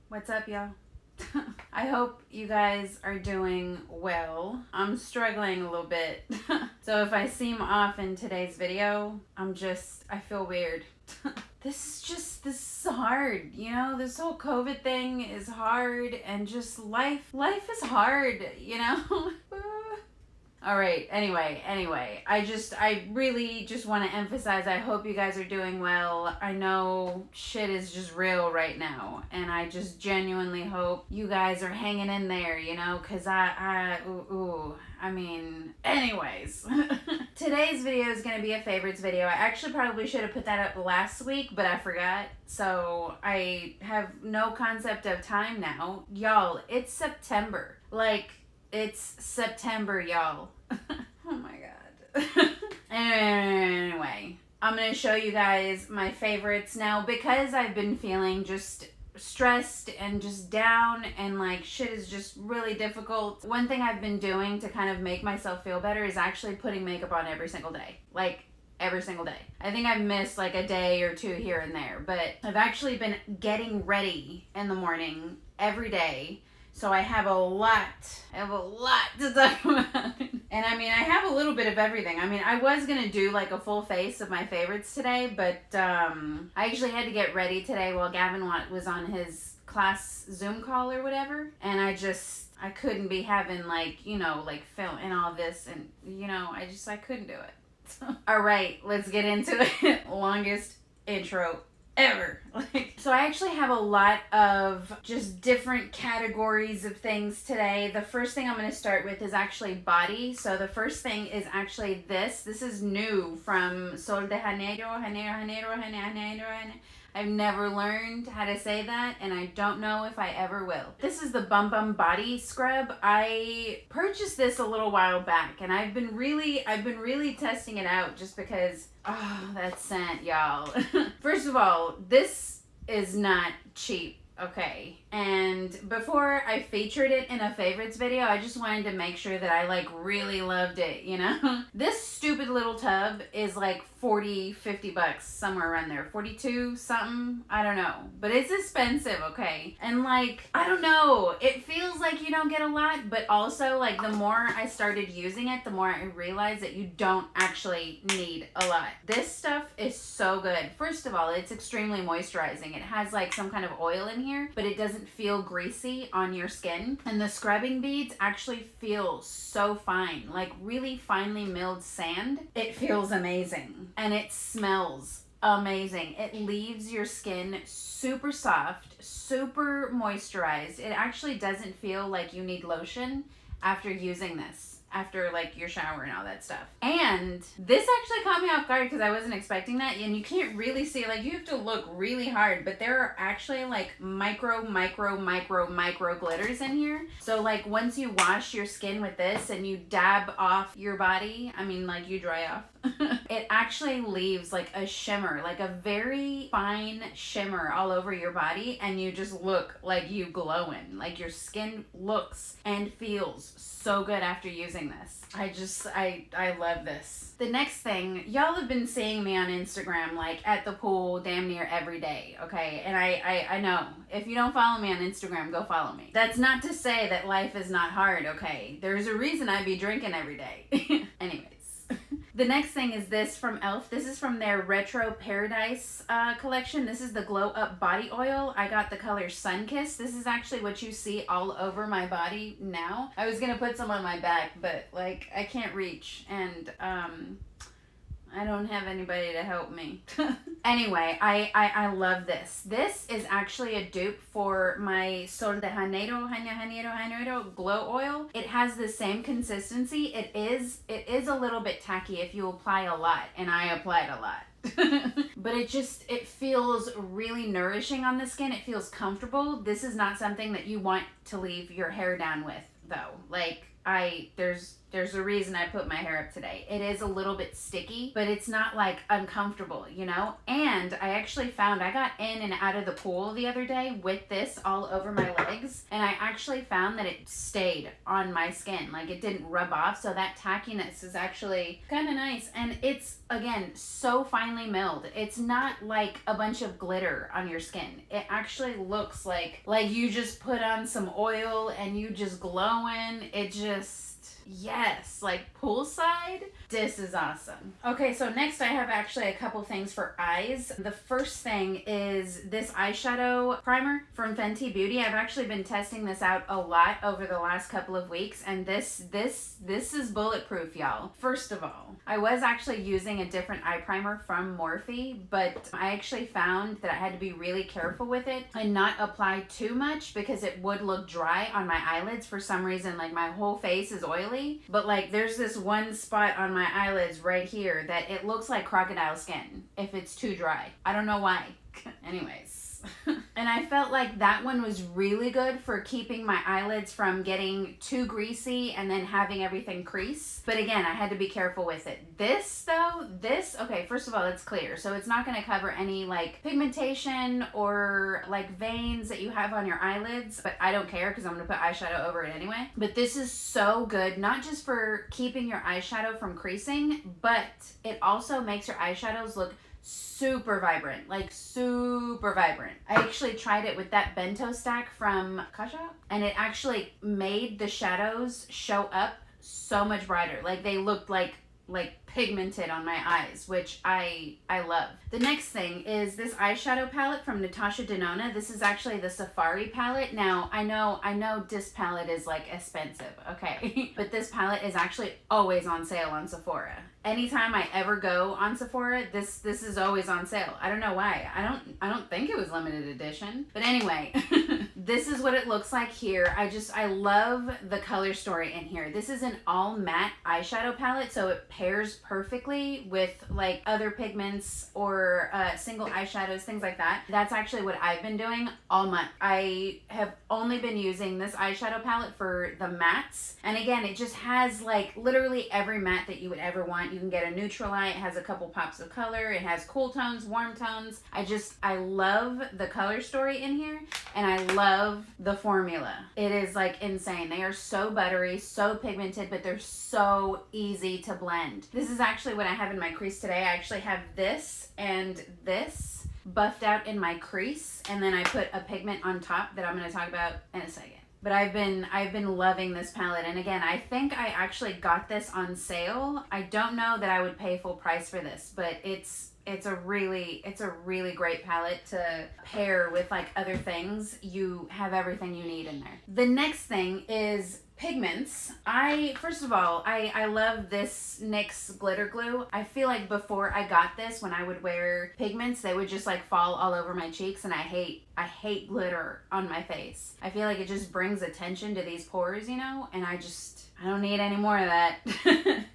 What's up, y'all? I hope you guys are doing well. I'm struggling a little bit. So if I seem off in today's video, I feel weird. This is hard, you know? This whole COVID thing is hard, and just life is hard, you know? All right, anyway, I really just want to emphasize, I hope you guys are doing well. I know shit is just real right now, and I just genuinely hope you guys are hanging in there, you know, because anyways. Today's video is going to be a favorites video. I actually probably should have put that up last week, but I forgot, so I have no concept of time now. Y'all, it's September. It's September, y'all. Oh my god. Anyway, I'm going to show you guys my favorites now because I've been feeling just stressed and just down and like shit is just really difficult. One thing I've been doing to kind of make myself feel better is actually putting makeup on every single day. Every single day. I think I've missed like a day or two here and there, but I've actually been getting ready in the morning every day. So I have a lot to talk about. And I mean, I have a little bit of everything. I mean, I was going to do like a full face of my favorites today, but I actually had to get ready today while Gavin was on his class Zoom call or whatever. And I couldn't be having like, you know, like film and all this. And, you know, I couldn't do it. All right, let's get into it. Longest intro ever. So I actually have a lot of just different categories of things today. The first thing I'm going to start with is actually body. So the first thing is actually this. This is new from Sol de Janeiro. I've never learned how to say that, and I don't know if I ever will. This is the Bum Bum Body Scrub. I purchased this a little while back, and I've been really testing it out just because, oh, that scent, y'all. First of all, this is not cheap, okay? And before I featured it in a favorites video, I just wanted to make sure that I like really loved it, you know? This stupid little tub is like 40, 50 bucks, somewhere around there. 42 something, I don't know. But it's expensive, okay? And like, I don't know, it feels like you don't get a lot, but also like the more I started using it, the more I realized that you don't actually need a lot. This stuff is so good. First of all, it's extremely moisturizing. It has like some kind of oil in here, but it doesn't feel greasy on your skin. And the scrubbing beads actually feel so fine, like really finely milled sand. It feels amazing. And it smells amazing. It leaves your skin super soft, super moisturized. It actually doesn't feel like you need lotion after using this, after like your shower and all that stuff. And this actually caught me off guard because I wasn't expecting that, and you can't really see, like you have to look really hard, but there are actually like micro glitters in here. So like once you wash your skin with this and you dab off your body, I mean like you dry off, it actually leaves like a shimmer, like a very fine shimmer all over your body, and you just look like you glowing. Like your skin looks and feels so good after using this. I love this. The next thing, y'all have been seeing me on Instagram like at the pool damn near every day, okay? And I know, if you don't follow me on Instagram, go follow me. That's not to say that life is not hard, okay? There's a reason I be drinking every day. Anyways. The next thing is this from e.l.f. This is from their Retro Paradise collection. This is the Glow Up Body Oil. I got the color Sunkissed. This is actually what you see all over my body now. I was going to put some on my back, but like I can't reach, and I don't have anybody to help me. Anyway, I love this. This is actually a dupe for my Sol de Janeiro Glow Oil. It has the same consistency. It is a little bit tacky if you apply a lot, and I applied a lot. But it feels really nourishing on the skin. It feels comfortable. This is not something that you want to leave your hair down with, though. Like, there's There's a reason I put my hair up today. It is a little bit sticky, but it's not like uncomfortable, you know? And I actually found I got in and out of the pool the other day with this all over my legs, and I actually found that it stayed on my skin. Like, it didn't rub off, so that tackiness is actually kind of nice. And it's, again, so finely milled. It's not like a bunch of glitter on your skin. It actually looks like you just put on some oil and you just glowing. It just, yes, like poolside. This is awesome. Okay, so next I have actually a couple things for eyes. The first thing is this eyeshadow primer from Fenty Beauty. I've actually been testing this out a lot over the last couple of weeks, and this is bulletproof, y'all. First of all, I was actually using a different eye primer from Morphe, but I actually found that I had to be really careful with it and not apply too much because it would look dry on my eyelids for some reason. Like, my whole face is oily, but like there's this one spot on my eyelids right here that it looks like crocodile skin if it's too dry. I don't know why. Anyways. And I felt like that one was really good for keeping my eyelids from getting too greasy and then having everything crease. But again, I had to be careful with it. This though, okay, first of all, it's clear. So it's not going to cover any like pigmentation or like veins that you have on your eyelids. But I don't care because I'm going to put eyeshadow over it anyway. But this is so good, not just for keeping your eyeshadow from creasing, but it also makes your eyeshadows look super vibrant, like super vibrant. I actually tried it with that bento stack from Kasha, and it actually made the shadows show up so much brighter. Like, they looked like pigmented on my eyes, which I love. The next thing is this eyeshadow palette from Natasha Denona. This is actually the Safari palette. Now, I know this palette is like expensive, okay? But this palette is actually always on sale on Sephora. Anytime I ever go on Sephora, this is always on sale. I don't know why. I don't think it was limited edition. But anyway, this is what it looks like here. I love the color story in here. This is an all matte eyeshadow palette, so it pairs perfectly with like other pigments or single eyeshadows, things like that. That's actually what I've been doing all month. I have only been using this eyeshadow palette for the mattes. And again, it just has like literally every matte that you would ever want. You can get a neutral eye. It has a couple pops of color. It has cool tones, warm tones. I love the color story in here, and I love the formula. It is like insane. They are so buttery, so pigmented, but they're so easy to blend. This is actually what I have in my crease today. I actually have this and this buffed out in my crease, and then I put a pigment on top that I'm going to talk about in a second. But I've been loving this palette, and again, I think I actually got this on sale. I don't know that I would pay full price for this, but it's a really great palette to pair with like other things. You have everything you need in there. The next thing is pigments. First of all, I love this NYX glitter glue. I feel like before I got this, when I would wear pigments, they would just like fall all over my cheeks, and I hate glitter on my face. I feel like it just brings attention to these pores, you know, and I don't need any more of that.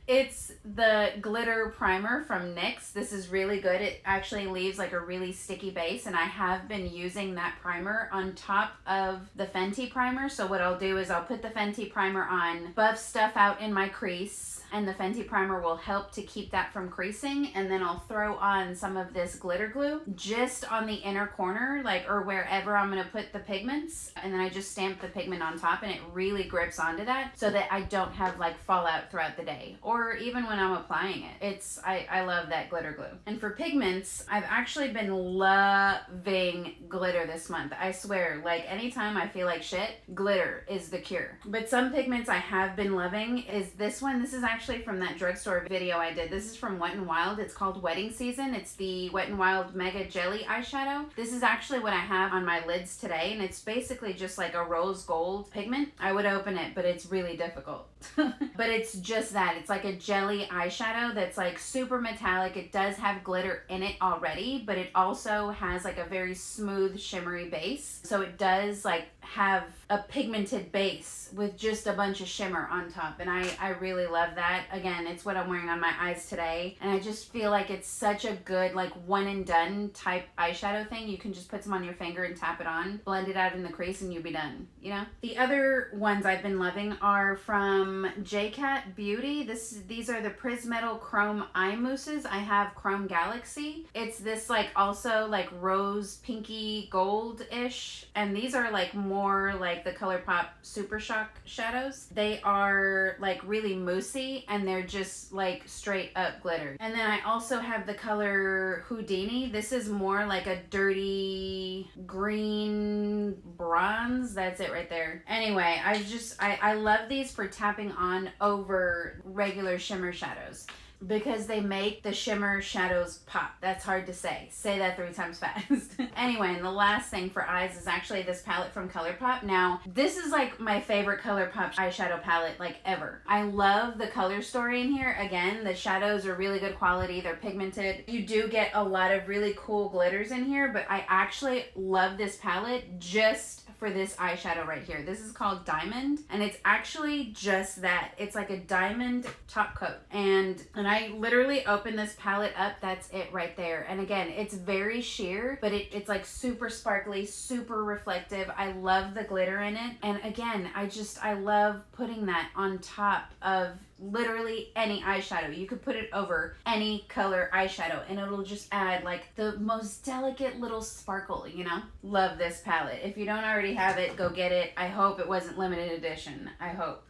It's the glitter primer from NYX. This is really good. It actually leaves like a really sticky base, and I have been using that primer on top of the Fenty primer. So what I'll do is I'll put the Fenty primer on, buff stuff out in my crease, and the Fenty primer will help to keep that from creasing, and then I'll throw on some of this glitter glue just on the inner corner, like, or wherever I'm gonna put the pigments, and then I just stamp the pigment on top, and it really grips onto that so that I don't have like fallout throughout the day, or even when I'm applying it. I love that glitter glue. And for pigments, I've actually been loving glitter this month. I swear, like, anytime I feel like shit, glitter is the cure. But some pigments I have been loving is this one. This is actually from that drugstore video I did. This is from Wet n Wild. It's called Wedding Season. It's the Wet n Wild Mega Jelly eyeshadow. This is actually what I have on my lids today, and it's basically just like a rose gold pigment. I would open it, but it's really difficult. But it's just that. It's like a jelly eyeshadow that's like super metallic. It does have glitter in it already, but it also has like a very smooth shimmery base. So it does like have a pigmented base with just a bunch of shimmer on top, and I really love that. Again, it's what I'm wearing on my eyes today, and I just feel like it's such a good like one and done type eyeshadow thing. You can just put some on your finger and tap it on, blend it out in the crease, and you'll be done, you know? The other ones I've been loving are from JCat Beauty. These are the Pris-Metal Chrome Eye Mousses. I have Chrome Galaxy. It's this like also like rose pinky gold-ish, and these are like more like the Colourpop Super Shock shadows. They are like really moussey, and they're just like straight up glitter. And then I also have the color Houdini. This is more like a dirty green bronze. That's it right there. Anyway, I love these for tapping on over regular shimmer shadows, because they make the shimmer shadows pop. That's hard to say. Say that 3 times fast. Anyway, and the last thing for eyes is actually this palette from Colourpop. Now, this is like my favorite Colourpop eyeshadow palette like ever. I love the color story in here. Again, the shadows are really good quality. They're pigmented. You do get a lot of really cool glitters in here, but I actually love this palette just for this eyeshadow right here. This is called Diamond, and it's actually just that. It's like a diamond top coat, and I literally open this palette up, that's it right there. And again, it's very sheer, but it's like super sparkly, super reflective. I love the glitter in it, and again, I love putting that on top of literally any eyeshadow. You could put it over any color eyeshadow and it'll just add like the most delicate little sparkle, you know? Love this palette. If you don't already have it, go get it. I hope it wasn't limited edition. I hope.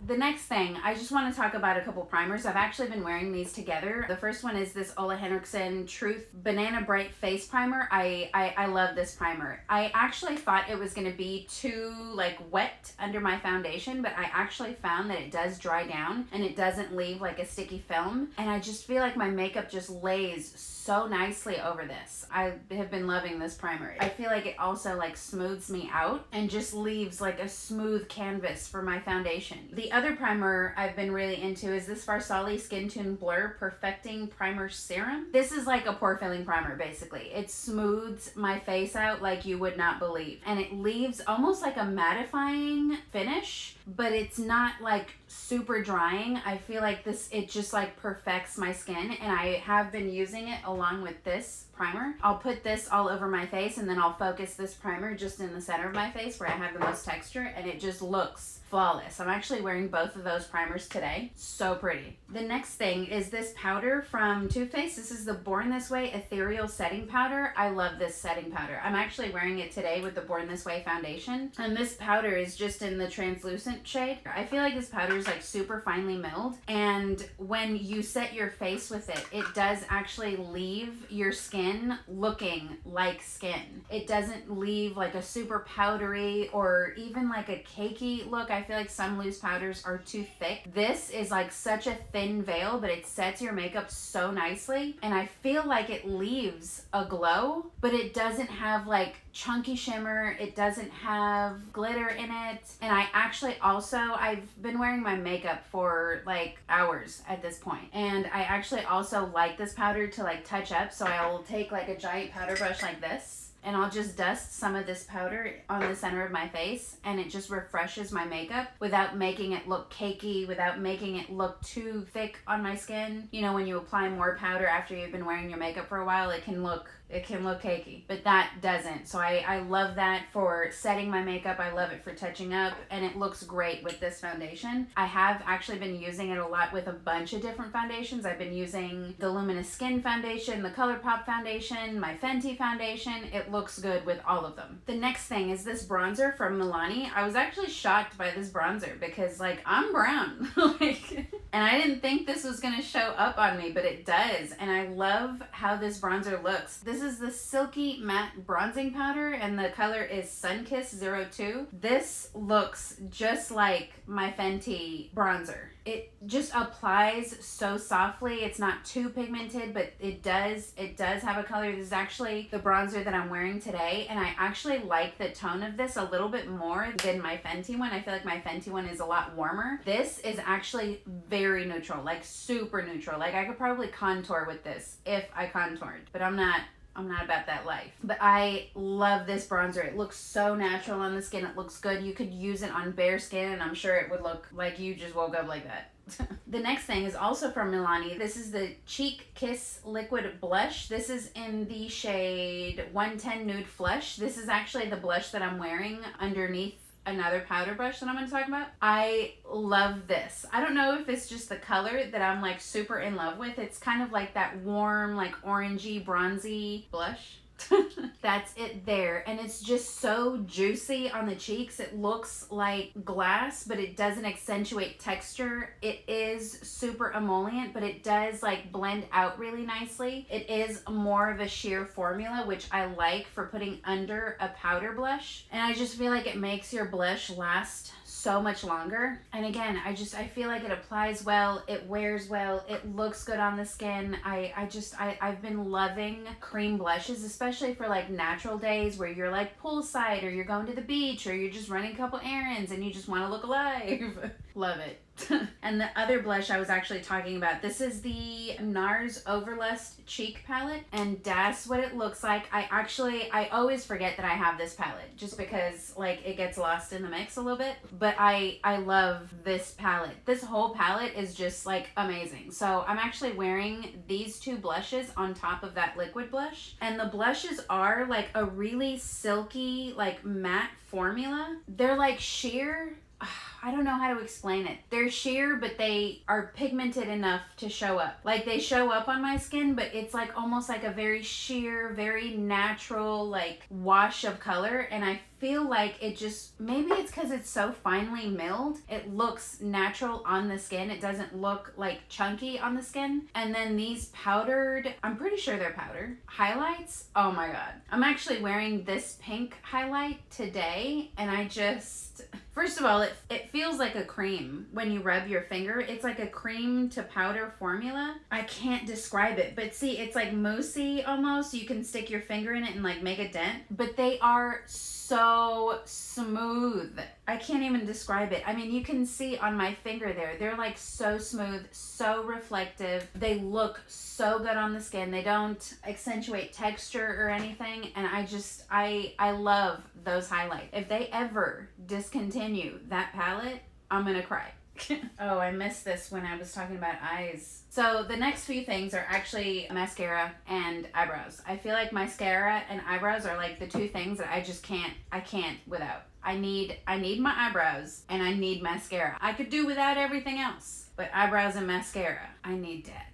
The next thing, I just want to talk about a couple primers. I've actually been wearing these together. The first one is this Olehenriksen Truth Banana Bright Face Primer. I love this primer. I actually thought it was going to be too like wet under my foundation, but I actually found that it does dry down and it doesn't leave like a sticky film. And I just feel like my makeup just lays so nicely over this. I have been loving this primer. I feel like it also like smooths me out and just leaves like a smooth canvas for my foundation. The other primer I've been really into is this Farsali Skin Tune Blur Perfecting Primer Serum. This is like a pore filling primer basically. It smooths my face out like you would not believe. And it leaves almost like a mattifying finish, but it's not like super drying. I feel like it just like perfects my skin, and I have been using it along with this primer. I'll put this all over my face, and then I'll focus this primer just in the center of my face where I have the most texture, and it just looks flawless. I'm actually wearing both of those primers today. So pretty. The next thing is this powder from Too Faced. This is the Born This Way Ethereal Setting Powder. I love this setting powder. I'm actually wearing it today with the Born This Way foundation, and this powder is just in the translucent shade. I feel like this powder is like super finely milled, and when you set your face with it, it does actually leave your skin looking like skin. It doesn't leave like a super powdery or even like a cakey look. I feel like some loose powders are too thick. This is like such a thin veil, but it sets your makeup so nicely, and I feel like it leaves a glow, but it doesn't have like chunky shimmer. It doesn't have glitter in it. And I actually also, I've been wearing my makeup for like hours at this point, and I actually also like this powder to like touch up, so I will take like a giant powder brush like this, and I'll just dust some of this powder on the center of my face, and it just refreshes my makeup without making it look cakey, without making it look too thick on my skin. You know, when you apply more powder after you've been wearing your makeup for a while, it can look cakey, but that doesn't. So I love that for setting my makeup. I love it for touching up, and it looks great with this foundation. I have actually been using it a lot with a bunch of different foundations. I've been using the Luminous Skin foundation, the Colourpop foundation, my Fenty foundation. It looks good with all of them. The next thing is this bronzer from Milani. I was actually shocked by this bronzer because like I'm brown and I didn't think this was gonna show up on me, but it does, and I love how this bronzer looks. This is the Silky Matte Bronzing Powder, and the color is Sunkissed 02. This looks just like my Fenty bronzer. It just applies so softly. It's not too pigmented, but it does have a color. This is actually the bronzer that I'm wearing today, and I actually like the tone of this a little bit more than my Fenty one. I feel like my Fenty one is a lot warmer. This is actually very neutral, like super neutral. Like I could probably contour with this if I contoured, but I'm not I'm not about that life. But I love this bronzer. It looks so natural on the skin. It looks good. You could use it on bare skin and I'm sure it would look like you just woke up like that. The next thing is also from Milani. This is the Cheek Kiss Liquid Blush. This is in the shade 110 Nude Flush. This is actually the blush that I'm wearing underneath another powder brush that I'm going to talk about. I love this. I don't know if it's just the color that I'm like super in love with. It's kind of like that warm, like orangey, bronzy blush. That's it there, and it's just so juicy on the cheeks. It looks like glass, but it doesn't accentuate texture. It is super emollient, but it does like blend out really nicely. It is more of a sheer formula, which I like for putting under a powder blush, and I just feel like it makes your blush last so much longer. And again, I feel like it applies well, it wears well, it looks good on the skin. I've been loving cream blushes, especially for like natural days where you're like poolside or you're going to the beach or you're just running a couple errands and you just want to look alive. Love it. And the other blush I was actually talking about, this is the NARS Overlust Cheek Palette, and that's what it looks like. I always forget that I have this palette just because like it gets lost in the mix a little bit, but I love this palette. This whole palette is just like amazing. So I'm actually wearing these two blushes on top of that liquid blush, and the blushes are like a really silky, like matte formula. They're like sheer. I don't know how to explain it. They're sheer, but they are pigmented enough to show up. Like they show up on my skin, but it's like almost like a very sheer, very natural like wash of color. And I feel like it just, maybe it's because it's so finely milled. It looks natural on the skin. It doesn't look like chunky on the skin. And then these powdered, I'm pretty sure they're powder highlights. Oh my God. I'm actually wearing this pink highlight today, and I just, first of all, it feels like a cream when you rub your finger. It's like a cream to powder formula. I can't describe it, but see, it's like moussey almost. You can stick your finger in it and like make a dent, but they are so smooth. I can't even describe it. I mean, you can see on my finger there, they're like so smooth, so reflective. They look so good on the skin. They don't accentuate texture or anything. And I love those highlights. If they ever discontinue that palette, I'm gonna cry. Oh, I missed this when I was talking about eyes. So the next few things are actually mascara and eyebrows. I feel like mascara and eyebrows are like the two things that I can't without. I need my eyebrows and I need mascara. I could do without everything else, but eyebrows and mascara, I need that.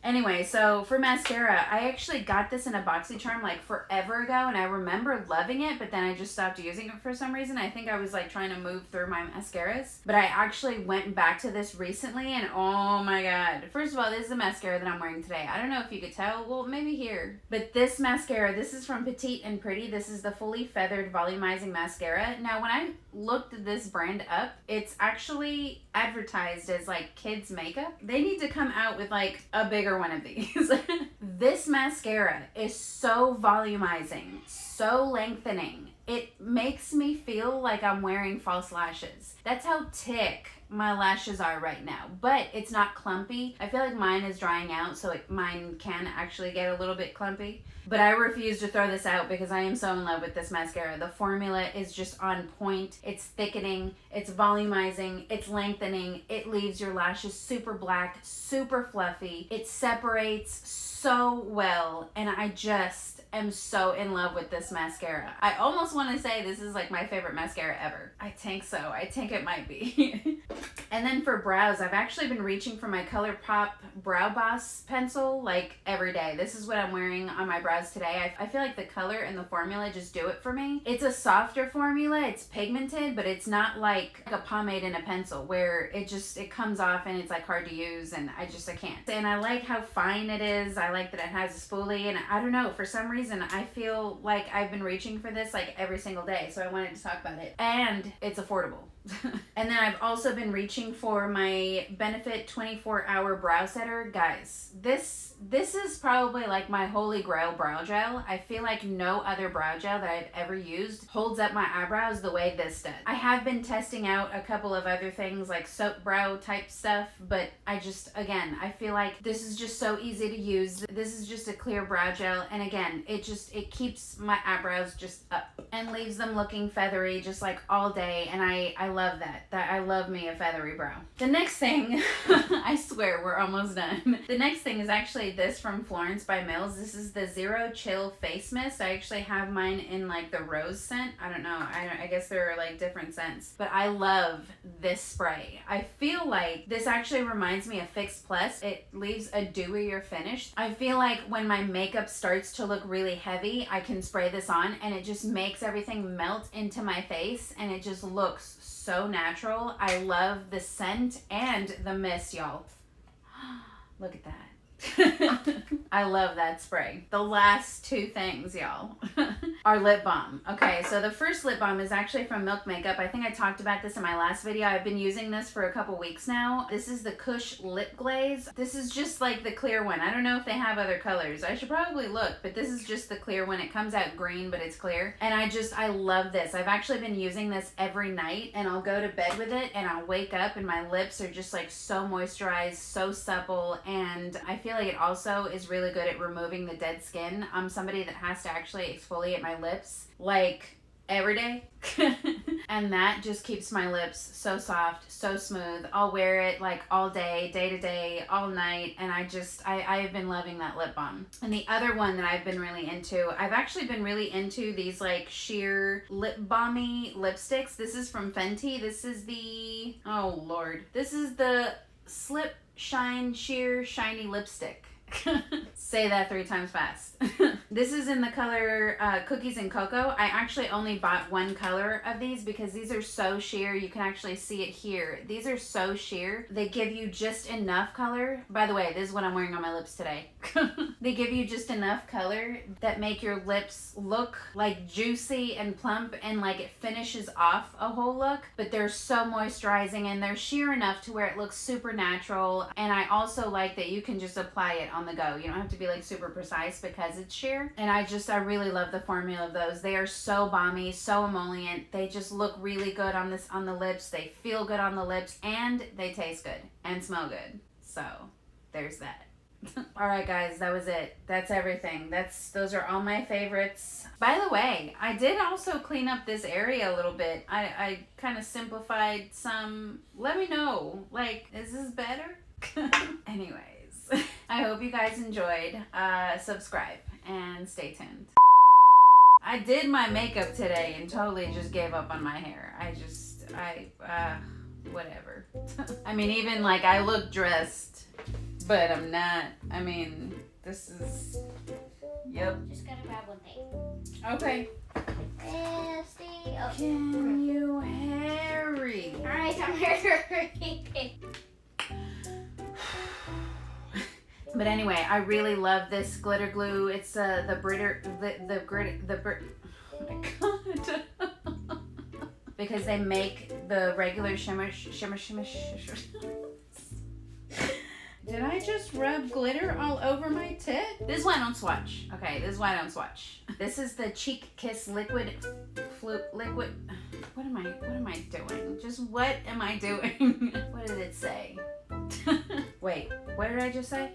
Anyway, so for mascara, I actually got this in a BoxyCharm like forever ago, and I remember loving it, but then I just stopped using it for some reason. I think I was like trying to move through my mascaras, but I actually went back to this recently, and oh my God. First of all, this is the mascara that I'm wearing today. I don't know if you could tell, well, maybe here, but this mascara, this is from Petite and Pretty. This is the Fully Feathered Volumizing Mascara. Now, when I looked this brand up, it's actually advertised as like kids makeup. They need to come out with like a bigger one of these. This mascara is so volumizing, so lengthening. It makes me feel like I'm wearing false lashes. That's how thick my lashes are right now, but it's not clumpy. I feel like mine is drying out, so mine can actually get a little bit clumpy. But I refuse to throw this out because I am so in love with this mascara. The formula is just on point. It's thickening, it's volumizing, it's lengthening. It leaves your lashes super black, super fluffy. It separates so well, and I just am so in love with this mascara. I almost want to say this is like my favorite mascara ever. I think so. I think it might be. And then for brows, I've actually been reaching for my Colourpop Brow Boss pencil like every day. This is what I'm wearing on my brows today. I feel like the color and the formula just do it for me. It's a softer formula. It's pigmented, but it's not like a pomade and a pencil where it comes off and it's like hard to use, and I can't. And I like how fine it is. I like that it has a spoolie, and I don't know, for some reason I feel like I've been reaching for this like every single day, so I wanted to talk about it. And it's affordable. And then I've also been reaching for my Benefit 24-hour brow setter. Guys, this is probably like my holy grail brow gel. I feel like no other brow gel that I've ever used holds up my eyebrows the way this does. I have been testing out a couple of other things like soap brow type stuff, but I just, again, I feel like this is just so easy to use. This is just a clear brow gel, and again, it keeps my eyebrows just up and leaves them looking feathery just like all day, and I love that. I love me a feathery brow. The next thing, I swear we're almost done. The next thing is actually this from Florence by Mills. This is the Zero Chill Face Mist. I actually have mine in like the rose scent. I don't know. I guess there are like different scents, but I love this spray. I feel like this actually reminds me of Fix Plus. It leaves a dewier finish. I feel like when my makeup starts to look really heavy, I can spray this on and it just makes everything melt into my face and it just looks so natural. I love the scent and the mist, y'all. Look at that. I love that spray. The last two things, y'all, are lip balm. Okay, so the first lip balm is actually from Milk Makeup. I think I talked about this in my last video. I've been using this for a couple weeks now. This is the Kush Lip Glaze. This is just like the clear one. I don't know if they have other colors. I should probably look, but this is just the clear one. It comes out green, but it's clear. And I love this. I've actually been using this every night, and I'll go to bed with it, and I'll wake up, and my lips are just like so moisturized, so supple, and I feel like it also is really good at removing the dead skin. I'm somebody that has to actually exfoliate my lips like every day. And that just keeps my lips so soft, so smooth. I'll wear it like all day, day to day, all night, and I've been loving that lip balm. And the other one that I've been really into, I've actually been really into these like sheer lip balmy lipsticks. This is from Fenty. This is the, oh Lord, this is the Slip Shine Sheer Shiny Lipstick. Say that 3 times fast. This is in the color Cookies and Cocoa. I actually only bought one color of these because these are so sheer. You can actually see it here. These are so sheer. They give you just enough color. By the way, this is what I'm wearing on my lips today. They give you just enough color that make your lips look like juicy and plump, and like it finishes off a whole look, but they're so moisturizing and they're sheer enough to where it looks super natural. And I also like that you can just apply it on the go. You don't have to be like super precise because it's sheer. And I really love the formula of those. They are so balmy, so emollient. They just look really good on the lips. They feel good on the lips, and they taste good and smell good. So there's that. All right, guys, that was it. That's everything. Those are all my favorites. By the way, I did also clean up this area a little bit. I kind of simplified some. Let me know. Like, is this better? Anyways. I hope you guys enjoyed. Subscribe and stay tuned. I did my makeup today and totally just gave up on my hair. Whatever. I mean, even like I look dressed, but I'm not. I mean, this is, yep. Just gotta grab one thing. Okay. See. Oh. Can you hurry? Alright, I'm hurrying. But anyway, I really love this glitter glue. It's the Britter, oh my god. Because they make the regular shimmer. Did I just rub glitter all over my tit? This is why I don't swatch. Okay, this is why I don't swatch. This is the Cheek Kiss liquid. What am I doing? Just what am I doing? What did it say? Wait, what did I just say?